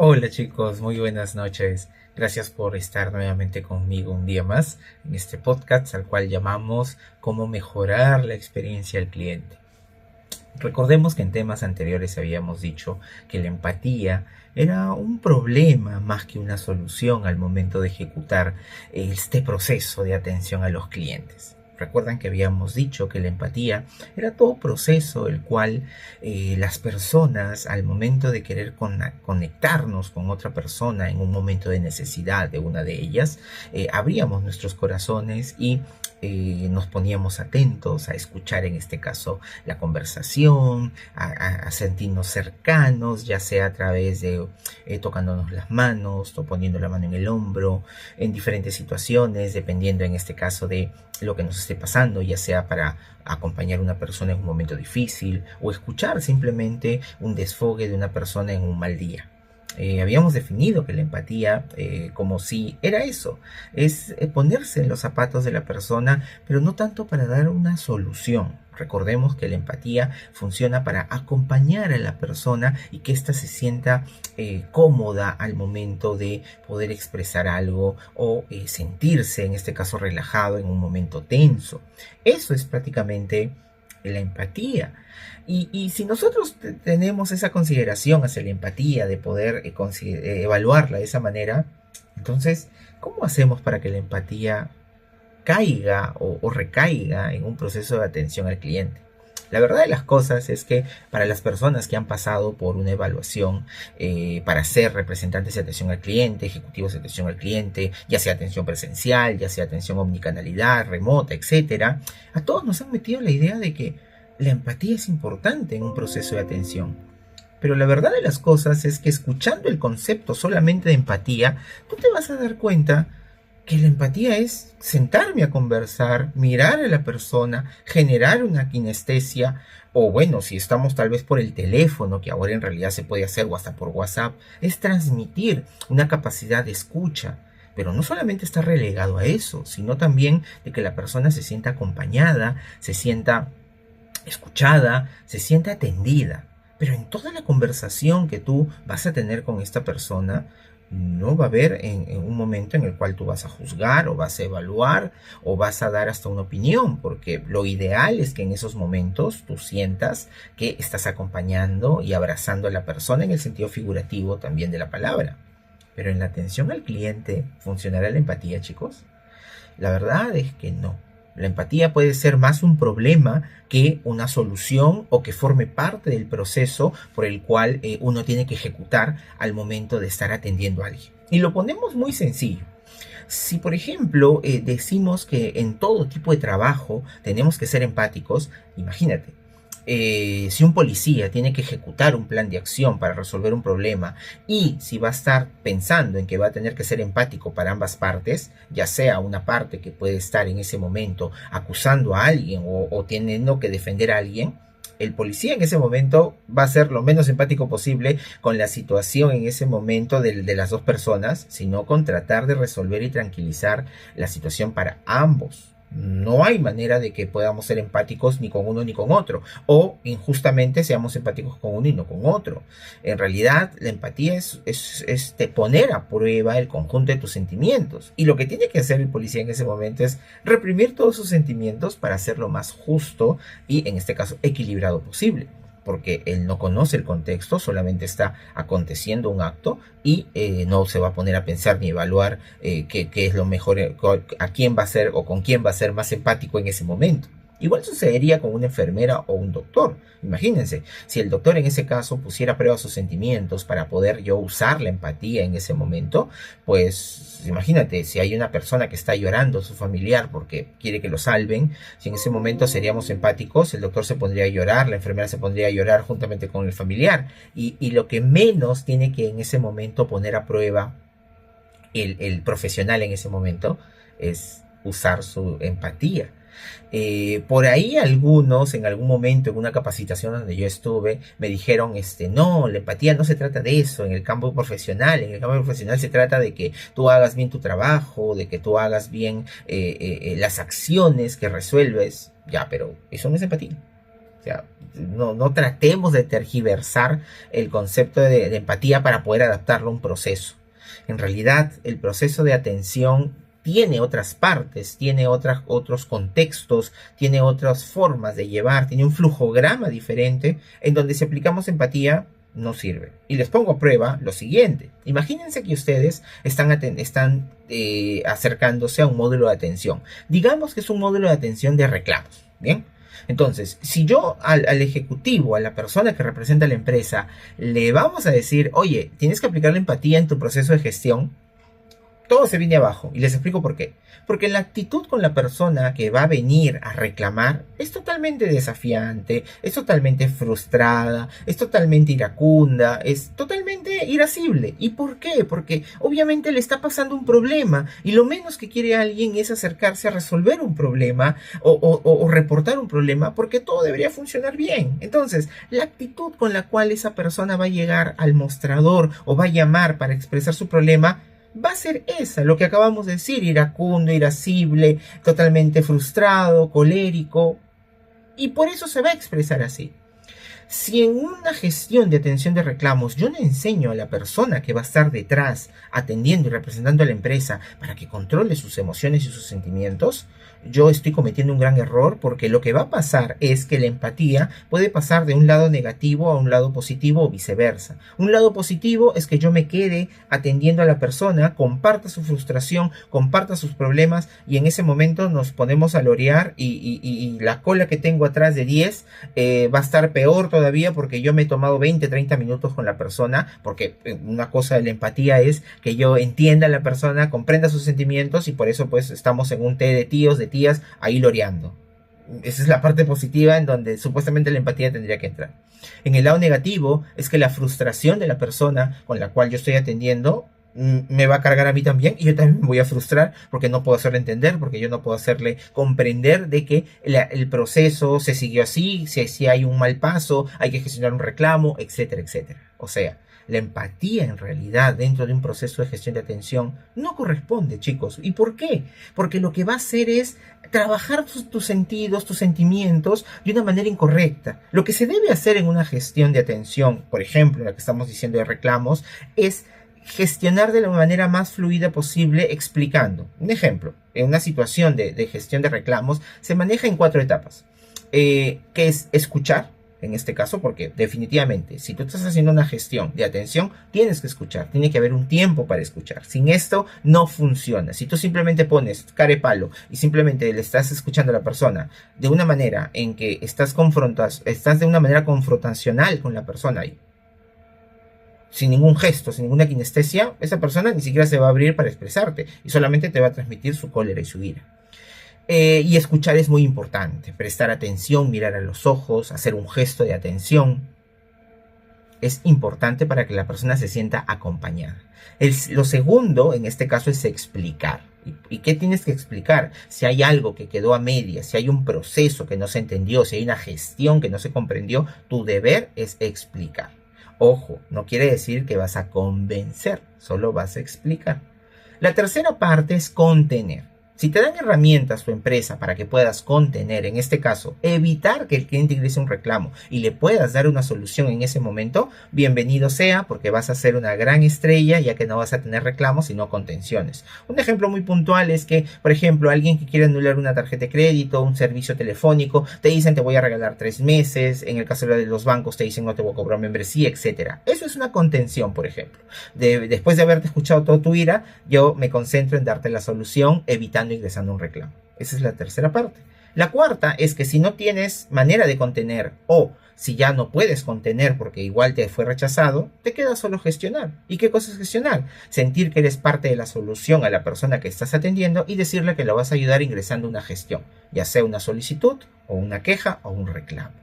Hola chicos, muy buenas noches. Gracias por estar nuevamente conmigo un día más en este podcast al cual llamamos Cómo mejorar la experiencia del cliente. Recordemos que en temas anteriores habíamos dicho que la empatía era un problema más que una solución al momento de ejecutar este proceso de atención a los clientes. Recuerdan que habíamos dicho que la empatía era todo proceso el cual las personas al momento de querer conectarnos con otra persona en un momento de necesidad de una de ellas, abríamos nuestros corazones y nos poníamos atentos a escuchar en este caso la conversación, a sentirnos cercanos, ya sea a través de tocándonos las manos o poniendo la mano en el hombro, en diferentes situaciones, dependiendo en este caso de lo que nos esté pasando, ya sea para acompañar a una persona en un momento difícil o escuchar simplemente un desfogue de una persona en un mal día. Habíamos definido que la empatía como si era eso, es ponerse en los zapatos de la persona, pero no tanto para dar una solución. Recordemos que la empatía funciona para acompañar a la persona y que ésta se sienta cómoda al momento de poder expresar algo o sentirse, en este caso, relajado en un momento tenso. Eso es prácticamente la empatía. Y si nosotros tenemos esa consideración hacia la empatía, de poder evaluarla de esa manera, entonces, ¿cómo hacemos para que la empatía caiga o recaiga en un proceso de atención al cliente? La verdad de las cosas es que para las personas que han pasado por una evaluación para ser representantes de atención al cliente, ejecutivos de atención al cliente, ya sea atención presencial, ya sea atención omnicanalidad, remota, etcétera, a todos nos han metido la idea de que la empatía es importante en un proceso de atención. Pero la verdad de las cosas es que escuchando el concepto solamente de empatía, tú te vas a dar cuenta que la empatía es sentarme a conversar, mirar a la persona, generar una kinestesia, o bueno, si estamos tal vez por el teléfono, que ahora en realidad se puede hacer o hasta por WhatsApp, es transmitir una capacidad de escucha. Pero no solamente está relegado a eso, sino también de que la persona se sienta acompañada, se sienta escuchada, se siente atendida. Pero en toda la conversación que tú vas a tener con esta persona, no va a haber en un momento en el cual tú vas a juzgar o vas a evaluar o vas a dar hasta una opinión, porque lo ideal es que en esos momentos tú sientas que estás acompañando y abrazando a la persona en el sentido figurativo también de la palabra. Pero en la atención al cliente, ¿funcionará la empatía, chicos? La verdad es que no. La empatía puede ser más un problema que una solución o que forme parte del proceso por el cual uno tiene que ejecutar al momento de estar atendiendo a alguien. Y lo ponemos muy sencillo. Si, por ejemplo, decimos que en todo tipo de trabajo tenemos que ser empáticos, imagínate, si un policía tiene que ejecutar un plan de acción para resolver un problema y si va a estar pensando en que va a tener que ser empático para ambas partes, ya sea una parte que puede estar en ese momento acusando a alguien o teniendo que defender a alguien, el policía en ese momento va a ser lo menos empático posible con la situación en ese momento de las dos personas, sino con tratar de resolver y tranquilizar la situación para ambos. No hay manera de que podamos ser empáticos ni con uno ni con otro, o injustamente seamos empáticos con uno y no con otro. En realidad, la empatía es de poner a prueba el conjunto de tus sentimientos. Y lo que tiene que hacer el policía en ese momento es reprimir todos sus sentimientos para hacerlo más justo y, en este caso, equilibrado posible, porque él no conoce el contexto, solamente está aconteciendo un acto y no se va a poner a pensar ni evaluar qué es lo mejor, a quién va a ser o con quién va a ser más empático en ese momento. Igual sucedería con una enfermera o un doctor. Imagínense, si el doctor en ese caso pusiera a prueba sus sentimientos para poder yo usar la empatía en ese momento, pues imagínate, si hay una persona que está llorando, su familiar, porque quiere que lo salven, si en ese momento seríamos empáticos, el doctor se pondría a llorar, la enfermera se pondría a llorar juntamente con el familiar. Y lo que menos tiene que en ese momento poner a prueba el profesional en ese momento es usar su empatía. Por ahí algunos en algún momento en una capacitación donde yo estuve me dijeron, no, la empatía no se trata de eso en el campo profesional. En el campo profesional se trata de que tú hagas bien tu trabajo, de que tú hagas bien las acciones que resuelves. Ya, pero eso no es empatía. Ya, no tratemos de tergiversar el concepto de empatía para poder adaptarlo a un proceso. En realidad, el proceso de atención tiene otras partes, tiene otros contextos, tiene otras formas de llevar, tiene un flujograma diferente en donde si aplicamos empatía no sirve. Y les pongo a prueba lo siguiente. Imagínense que ustedes están acercándose a un módulo de atención. Digamos que es un módulo de atención de reclamos, ¿bien? Entonces, si yo al ejecutivo, a la persona que representa la empresa, le vamos a decir, oye, tienes que aplicar la empatía en tu proceso de gestión, todo se viene abajo. Y les explico por qué. Porque la actitud con la persona que va a venir a reclamar es totalmente desafiante, es totalmente frustrada, es totalmente iracunda, es totalmente irascible. ¿Y por qué? Porque obviamente le está pasando un problema y lo menos que quiere alguien es acercarse a resolver un problema o reportar un problema, porque todo debería funcionar bien. Entonces, la actitud con la cual esa persona va a llegar al mostrador o va a llamar para expresar su problema va a ser esa, lo que acabamos de decir, iracundo, irascible, totalmente frustrado, colérico, y por eso se va a expresar así. Si en una gestión de atención de reclamos yo le enseño a la persona que va a estar detrás, atendiendo y representando a la empresa para que controle sus emociones y sus sentimientos, yo estoy cometiendo un gran error, porque lo que va a pasar es que la empatía puede pasar de un lado negativo a un lado positivo o viceversa. Un lado positivo es que yo me quede atendiendo a la persona, comparta su frustración, comparta sus problemas, y en ese momento nos ponemos a lorear y la cola que tengo atrás de 10 va a estar peor todavía, porque yo me he tomado 20, 30 minutos con la persona, porque una cosa de la empatía es que yo entienda a la persona, comprenda sus sentimientos, y por eso pues estamos en un té de tíos, de tías, ahí loreando. Esa es la parte positiva en donde supuestamente la empatía tendría que entrar. En el lado negativo es que la frustración de la persona con la cual yo estoy atendiendo me va a cargar a mí también, y yo también me voy a frustrar porque no puedo hacerle entender, porque yo no puedo hacerle comprender de que el proceso se siguió así, si hay un mal paso, hay que gestionar un reclamo, etcétera, etcétera. O sea, la empatía en realidad dentro de un proceso de gestión de atención no corresponde, chicos. ¿Y por qué? Porque lo que va a hacer es trabajar tus sentidos, tus sentimientos de una manera incorrecta. Lo que se debe hacer en una gestión de atención, por ejemplo, la que estamos diciendo de reclamos, es gestionar de la manera más fluida posible, explicando. Un ejemplo, en una situación de gestión de reclamos se maneja en 4 etapas, que es escuchar, en este caso, porque definitivamente si tú estás haciendo una gestión de atención, tienes que escuchar, tiene que haber un tiempo para escuchar. Sin esto no funciona. Si tú simplemente pones cara y palo y simplemente le estás escuchando a la persona de una manera en que estás de una manera confrontacional con la persona y sin ningún gesto, sin ninguna kinestesia, esa persona ni siquiera se va a abrir para expresarte y solamente te va a transmitir su cólera y su ira. Y escuchar es muy importante, prestar atención, mirar a los ojos, hacer un gesto de atención. Es importante para que la persona se sienta acompañada. Lo segundo, en este caso, es explicar. ¿Y qué tienes que explicar? Si hay algo que quedó a medias, si hay un proceso que no se entendió, si hay una gestión que no se comprendió, tu deber es explicar. Ojo, no quiere decir que vas a convencer, solo vas a explicar. La tercera parte es contener. Si te dan herramientas tu empresa para que puedas contener, en este caso, evitar que el cliente ingrese un reclamo y le puedas dar una solución en ese momento, bienvenido sea, porque vas a ser una gran estrella, ya que no vas a tener reclamos sino contenciones. Un ejemplo muy puntual es que, por ejemplo, alguien que quiere anular una tarjeta de crédito, un servicio telefónico, te dicen te voy a regalar 3 meses, en el caso de los bancos te dicen no te voy a cobrar membresía, etc. Eso es una contención, por ejemplo. Después de haberte escuchado toda tu ira, yo me concentro en darte la solución, evitando ingresando un reclamo. Esa es la tercera parte. La cuarta es que si no tienes manera de contener, o si ya no puedes contener porque igual te fue rechazado, te queda solo gestionar. ¿Y qué cosa es gestionar? Sentir que eres parte de la solución a la persona que estás atendiendo y decirle que lo vas a ayudar ingresando una gestión, ya sea una solicitud o una queja o un reclamo.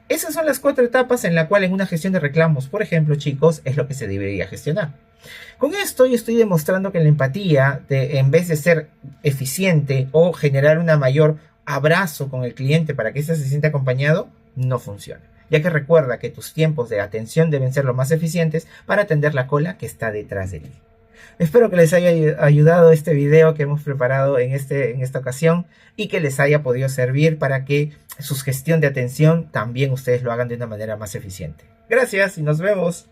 Esas son las 4 etapas en la cual en una gestión de reclamos, por ejemplo, chicos, es lo que se debería gestionar. Con esto yo estoy demostrando que la empatía, en vez de ser eficiente o generar un mayor abrazo con el cliente para que éste se sienta acompañado, no funciona. Ya que recuerda que tus tiempos de atención deben ser lo más eficientes para atender la cola que está detrás de ti. Espero que les haya ayudado este video que hemos preparado en esta ocasión y que les haya podido servir para que su gestión de atención también ustedes lo hagan de una manera más eficiente. Gracias y nos vemos.